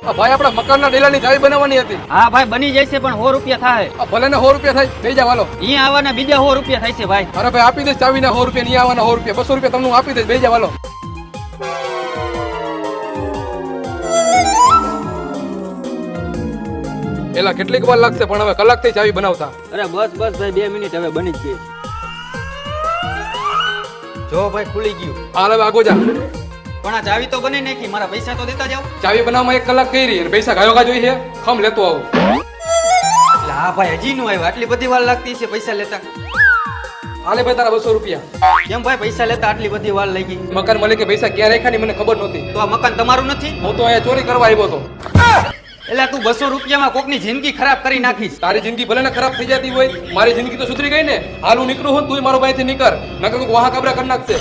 ભાઈ આપડા મકાનના ડેલાની ચાવી બનાવવાની હતી. હા ભાઈ બની જશે પણ 100 રૂપિયા થાય. ભલે ને 100 રૂપિયા થાય, લઈ જાવ હાલો. અહીંયા આવવાના બીજા 100 રૂપિયા થાય છે ભાઈ. અરે ભાઈ આપી દઈશ ચાવીના 100 રૂપિયા, નહીં આવવાના 100 રૂપિયા, 200 રૂપિયા તમને હું આપી દઈશ, લઈ જાવ હાલો. એલા કેટલીક વાર લાગશે પણ હવે કલાક થી ચાવી બનાવતા. અરે બસ બસ ભાઈ 2 મિનિટ હવે બની જ ગઈ. જો ભાઈ ખુલી ગયું. હાલ હવે આગો જા. પણ આ ચાવી તો બની નાખી, મારા પૈસા તો દેતા જાવ. ચાવી બનાવવામાં 1 કલાક કરી અને પૈસા ગાયો ગા જોઈ છે, ખમ લેતો આવું. એટલે હા ભાઈ હજી નું આવ્યું, આટલી બધી વાર લાગતી છે પૈસા લેતા. હાલે ભાઈ તારા 200 રૂપિયા. કેમ ભાઈ પૈસા લેતા આટલી બધી વાર લઈ ગઈ? મકાન માલિકે પૈસા ક્યાં રાખ્યા ની મને ખબર નહોતી. તો આ મકાન તમારું નથી? હું તો અહીંયા ચોરી કરવા આવ્યો હતો. એટલે તું 200 રૂપિયામાં કોકની જિંદગી ખરાબ કરી નાખીશ. તારી જિંદગી ભલે ને ખરાબ થઈ જતી હોય, મારી જિંદગી તો સુધરી ગઈ ને. હાલ હું નીકળું હું, તું મારો ભાઈથી નીકળ, નકર વાહ કાબરા કરી નાખશે.